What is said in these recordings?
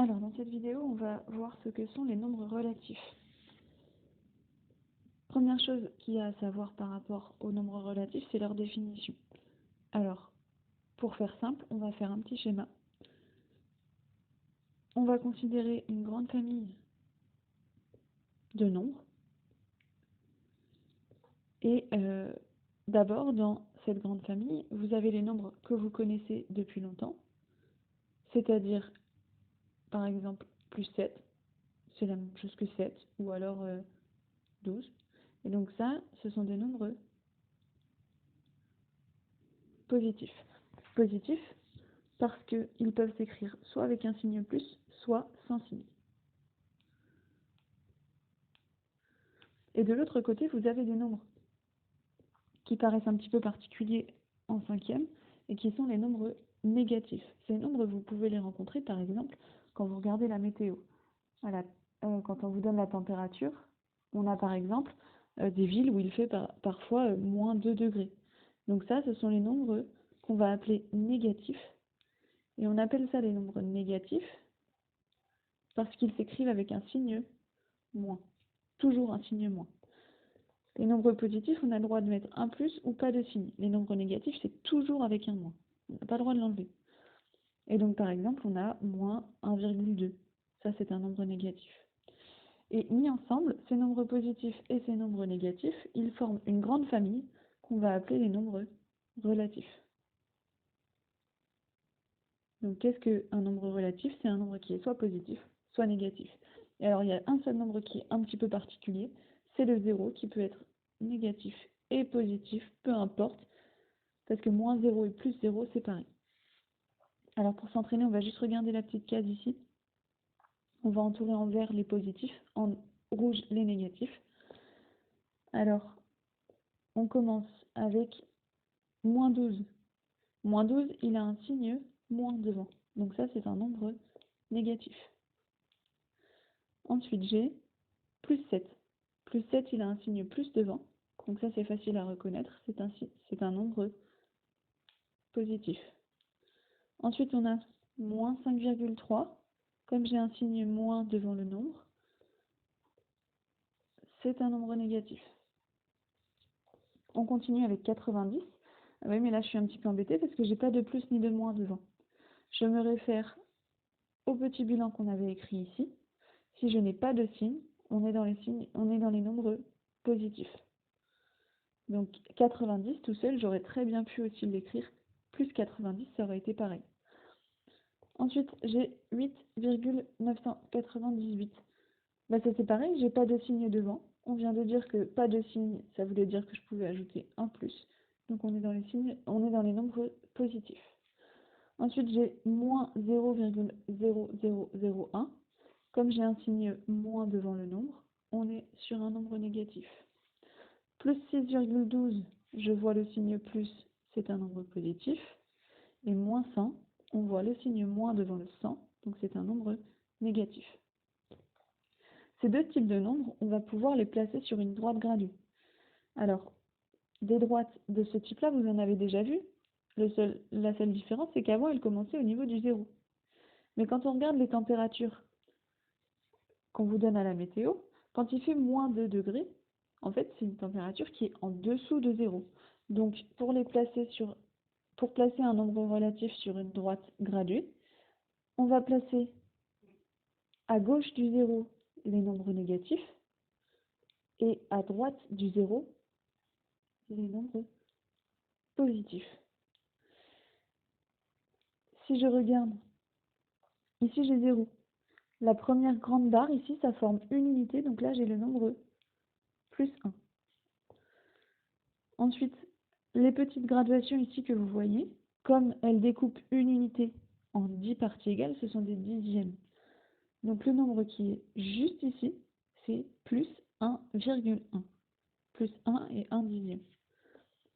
Alors, dans cette vidéo, on va voir ce que sont les nombres relatifs. Première chose qu'il y a à savoir par rapport aux nombres relatifs, c'est leur définition. Alors, pour faire simple, on va faire un petit schéma. On va considérer une grande famille de nombres. Et d'abord, dans cette grande famille, vous avez les nombres que vous connaissez depuis longtemps, c'est-à-dire, par exemple, plus 7, c'est la même chose que 7, ou alors 12. Et donc ça, ce sont des nombres positifs. Positifs parce qu'ils peuvent s'écrire soit avec un signe plus, soit sans signe. Et de l'autre côté, vous avez des nombres qui paraissent un petit peu particuliers en cinquième et qui sont les nombres négatifs. Ces nombres, vous pouvez les rencontrer par exemple quand vous regardez la météo. Quand on vous donne la température, on a par exemple des villes où il fait parfois moins 2 degrés. Donc ça, ce sont les nombres qu'on va appeler négatifs. Et on appelle ça les nombres négatifs parce qu'ils s'écrivent avec un signe moins. Toujours un signe moins. Les nombres positifs, on a le droit de mettre un plus ou pas de signe. Les nombres négatifs, c'est toujours avec un moins. On n'a pas le droit de l'enlever. Et donc, par exemple, on a moins 1,2. Ça, c'est un nombre négatif. Et mis ensemble, ces nombres positifs et ces nombres négatifs, ils forment une grande famille qu'on va appeler les nombres relatifs. Donc, qu'est-ce qu'un nombre relatif? C'est un nombre qui est soit positif, soit négatif. Et alors, il y a un seul nombre qui est un petit peu particulier, c'est le 0, qui peut être négatif et positif, peu importe, parce que moins 0 et plus 0, c'est pareil. Alors, pour s'entraîner, on va juste regarder la petite case ici. On va entourer en vert les positifs, en rouge les négatifs. Alors, on commence avec moins 12. Moins 12, il a un signe moins devant. Donc ça, c'est un nombre négatif. Ensuite, j'ai plus 7. Plus 7, il a un signe plus devant. Donc ça, c'est facile à reconnaître. C'est un nombre positif. Ensuite, on a moins 5,3. Comme j'ai un signe moins devant le nombre, c'est un nombre négatif. On continue avec 90. Ah oui, mais là, je suis un petit peu embêtée parce que j'ai pas de plus ni de moins devant. Je me réfère au petit bilan qu'on avait écrit ici. Si je n'ai pas de signe, on est dans les nombres positifs. Donc 90 tout seul, j'aurais très bien pu aussi l'écrire. Plus 90, ça aurait été pareil. Ensuite, j'ai 8,998. Bah ça c'est pareil, j'ai pas de signe devant. On vient de dire que pas de signe, ça voulait dire que je pouvais ajouter un plus. Donc on est dans les nombres positifs. Ensuite, j'ai moins 0,0001. Comme j'ai un signe moins devant le nombre, on est sur un nombre négatif. Plus 6,12, je vois le signe plus, c'est un nombre positif. Et moins 100, on voit le signe moins devant le 100, donc c'est un nombre négatif. Ces deux types de nombres, on va pouvoir les placer sur une droite gradue. Alors, des droites de ce type-là, vous en avez déjà vu. La seule différence, c'est qu'avant, elles commençaient au niveau du 0. Mais quand on regarde les températures qu'on vous donne à la météo, quand il fait moins 2 degrés, en fait, c'est une température qui est en dessous de 0. Donc, pour placer un nombre relatif sur une droite graduée, on va placer à gauche du 0 les nombres négatifs et à droite du 0 les nombres positifs. Si je regarde, ici j'ai 0. La première grande barre ici, ça forme une unité, donc là j'ai le nombre plus 1. Ensuite, les petites graduations ici que vous voyez, comme elles découpent une unité en 10 parties égales, ce sont des dixièmes. Donc le nombre qui est juste ici, c'est plus 1,1. Plus 1 et 1 dixième.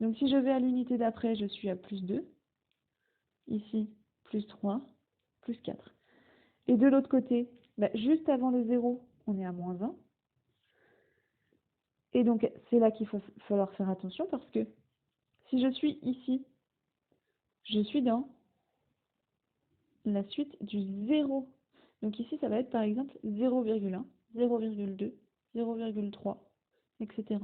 Donc si je vais à l'unité d'après, je suis à plus 2. Ici, plus 3, plus 4. Et de l'autre côté, juste avant le 0, on est à moins 1. Et donc c'est là qu'il va falloir faire attention parce que si je suis ici, je suis dans la suite du 0. Donc ici, ça va être par exemple 0,1, 0,2, 0,3, etc.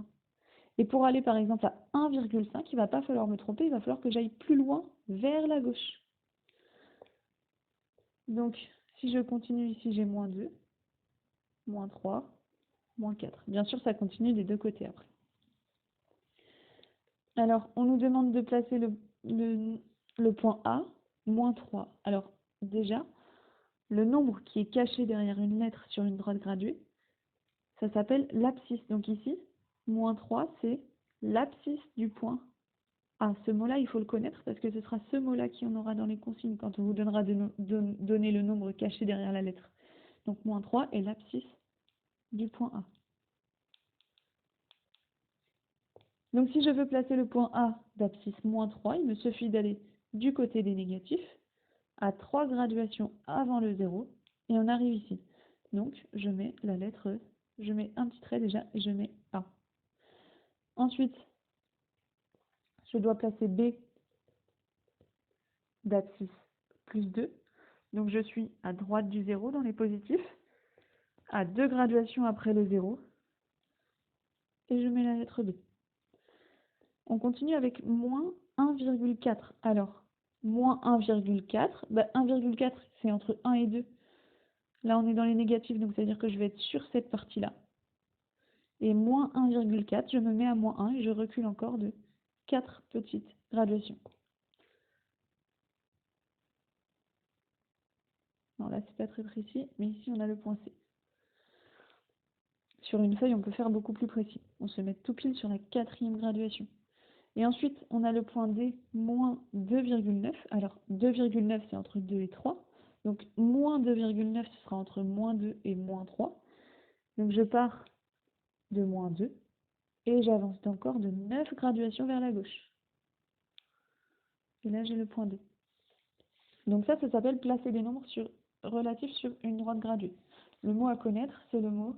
Et pour aller par exemple à 1,5, il ne va pas falloir me tromper, il va falloir que j'aille plus loin vers la gauche. Donc si je continue ici, j'ai moins 2, moins 3, moins 4. Bien sûr, ça continue des deux côtés après. Alors, on nous demande de placer le point A, moins 3. Alors, déjà, le nombre qui est caché derrière une lettre sur une droite graduée, ça s'appelle l'abscisse. Donc ici, moins 3, c'est l'abscisse du point A. Ce mot-là, il faut le connaître parce que ce sera ce mot-là qui en aura dans les consignes quand on vous donnera de donner le nombre caché derrière la lettre. Donc, moins 3 est l'abscisse du point A. Donc si je veux placer le point A d'abscisse moins 3, il me suffit d'aller du côté des négatifs, à 3 graduations avant le 0, et on arrive ici. Donc je mets la lettre E, je mets un petit trait déjà, et je mets A. Ensuite, je dois placer B d'abscisse plus 2, donc je suis à droite du 0 dans les positifs, à 2 graduations après le 0, et je mets la lettre B. On continue avec moins 1,4. Alors, moins 1,4, 1,4 c'est entre 1 et 2. Là, on est dans les négatifs, donc ça veut dire que je vais être sur cette partie-là. Et moins 1,4, je me mets à moins 1 et je recule encore de 4 petites graduations. Alors là, c'est pas très précis, mais ici, on a le point C. Sur une feuille, on peut faire beaucoup plus précis. On se met tout pile sur la 4e graduation. Et ensuite, on a le point D, moins 2,9. Alors, 2,9, c'est entre 2 et 3. Donc, moins 2,9, ce sera entre moins 2 et moins 3. Donc, je pars de moins 2. Et j'avance encore de 9 graduations vers la gauche. Et là, j'ai le point D. Donc ça s'appelle placer des nombres relatifs sur une droite graduée. Le mot à connaître, c'est le mot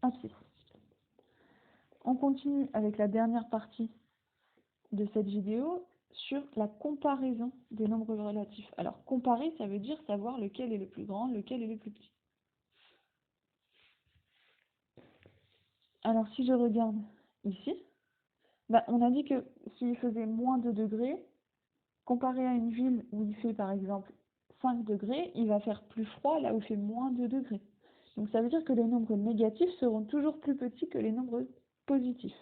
abscisse. On continue avec la dernière partie de cette vidéo sur la comparaison des nombres relatifs. Alors, comparer, ça veut dire savoir lequel est le plus grand, lequel est le plus petit. Alors, si je regarde ici, on a dit que s'il faisait moins 2 degrés, comparé à une ville où il fait par exemple 5 degrés, il va faire plus froid là où il fait moins 2 degrés. Donc, ça veut dire que les nombres négatifs seront toujours plus petits que les nombres positifs.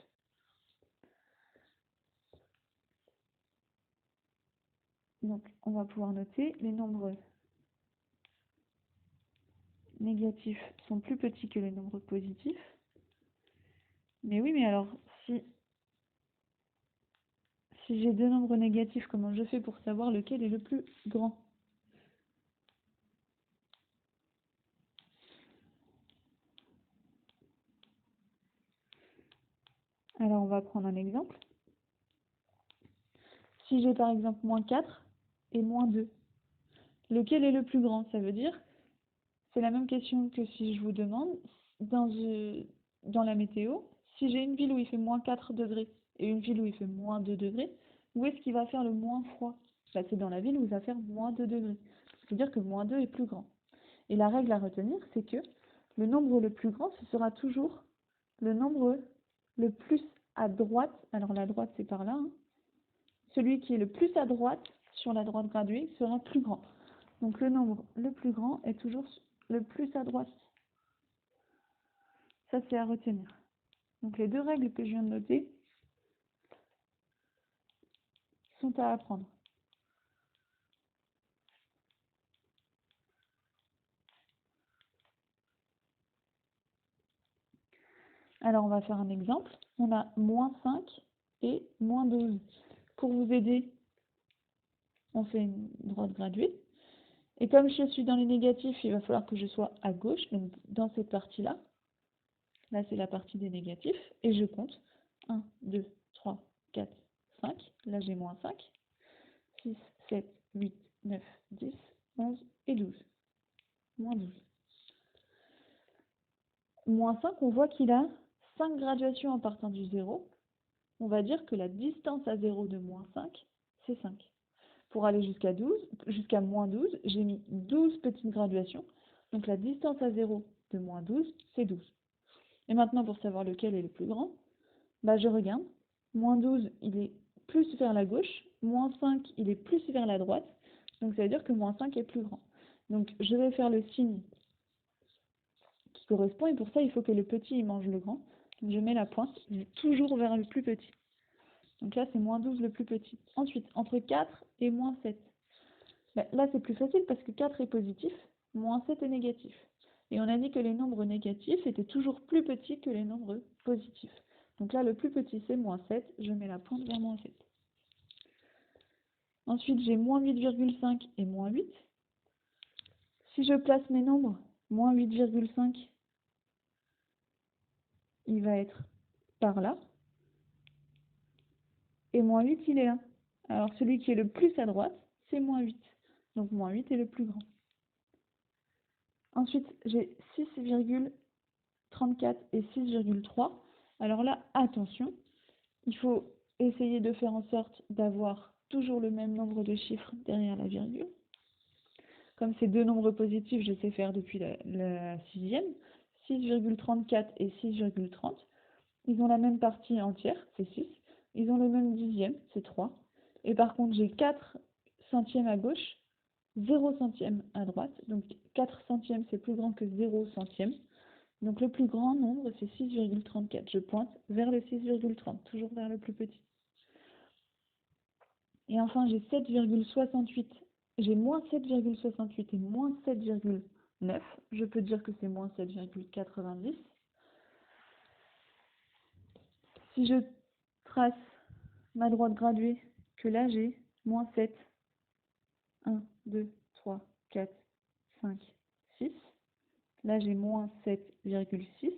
Donc, on va pouvoir noter les nombres négatifs sont plus petits que les nombres positifs. Mais oui, mais alors, si j'ai deux nombres négatifs, comment je fais pour savoir lequel est le plus grand? Alors, on va prendre un exemple. Si j'ai par exemple moins 4 et moins 2, lequel est le plus grand? Ça veut dire, c'est la même question que si je vous demande, dans la météo, si j'ai une ville où il fait moins 4 degrés et une ville où il fait moins 2 degrés, où est-ce qu'il va faire le moins froid? C'est dans la ville où il va faire moins 2 degrés. C'est-à-dire que moins 2 est plus grand. Et la règle à retenir, c'est que le nombre le plus grand, ce sera toujours le nombre le plus à droite. Alors la droite, c'est par là. Hein. Celui qui est le plus à droite sur la droite graduée sera plus grand. Donc le nombre le plus grand est toujours le plus à droite. Ça, c'est à retenir. Donc les deux règles que je viens de noter sont à apprendre. Alors on va faire un exemple. On a moins 5 et moins 12. Pour vous aider, on fait une droite graduée. Et comme je suis dans les négatifs, il va falloir que je sois à gauche, donc dans cette partie-là. Là, c'est la partie des négatifs. Et je compte 1, 2, 3, 4, 5. Là, j'ai moins 5. 6, 7, 8, 9, 10, 11 et 12. Moins 12. Moins 5, on voit qu'il a 5 graduations en partant du 0. On va dire que la distance à 0 de moins 5, c'est 5. pour aller jusqu'à 12, jusqu'à moins 12, j'ai mis 12 petites graduations. Donc la distance à 0 de moins 12, c'est 12. Et maintenant, pour savoir lequel est le plus grand, bah, je regarde. Moins 12, il est plus vers la gauche. Moins 5, il est plus vers la droite. Donc ça veut dire que moins 5 est plus grand. Donc je vais faire le signe qui correspond. Et pour ça, il faut que le petit il mange le grand. Donc je mets la pointe toujours vers le plus petit. Donc là, c'est moins 12 le plus petit. Ensuite, entre 4 et moins 7. Ben, là, c'est plus facile parce que 4 est positif, moins 7 est négatif. Et on a dit que les nombres négatifs étaient toujours plus petits que les nombres positifs. Donc là, le plus petit, c'est moins 7. Je mets la pointe vers moins 7. Ensuite, j'ai moins 8,5 et moins 8. Si je place mes nombres, moins 8,5, il va être par là. Et moins 8, il est là. Alors, celui qui est le plus à droite, c'est moins 8. Donc, moins 8 est le plus grand. Ensuite, j'ai 6,34 et 6,3. Alors là, attention, il faut essayer de faire en sorte d'avoir toujours le même nombre de chiffres derrière la virgule. Comme c'est deux nombres positifs, je sais faire depuis la sixième. 6,34 et 6,30. Ils ont la même partie entière, c'est 6. Ils ont le même dixième, c'est 3. Et par contre, j'ai 4 centièmes à gauche, 0 centième à droite. Donc 4 centièmes, c'est plus grand que 0 centième. Donc le plus grand nombre, c'est 6,34. Je pointe vers le 6,30, toujours vers le plus petit. Et enfin, j'ai 7,68. J'ai moins 7,68 et moins 7,9. Je peux dire que c'est moins 7,90. Si je trace ma droite graduée, que là j'ai moins 7, 1, 2, 3, 4, 5, 6. Là j'ai moins 7,6.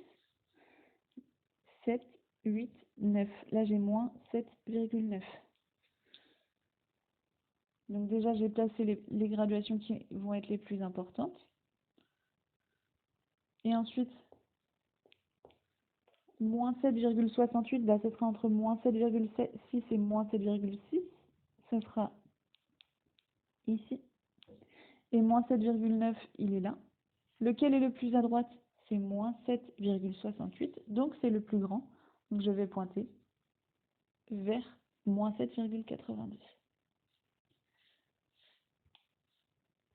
7, 8, 9. Là, j'ai moins 7,9. Donc déjà, j'ai placé les graduations qui vont être les plus importantes. Et ensuite, moins 7,68, bah, ce sera entre moins 7,6 et moins 7,6. Ce sera ici. Et moins 7,9, il est là. Lequel est le plus à droite? C'est moins 7,68. Donc, c'est le plus grand. Donc, je vais pointer vers moins 7,90.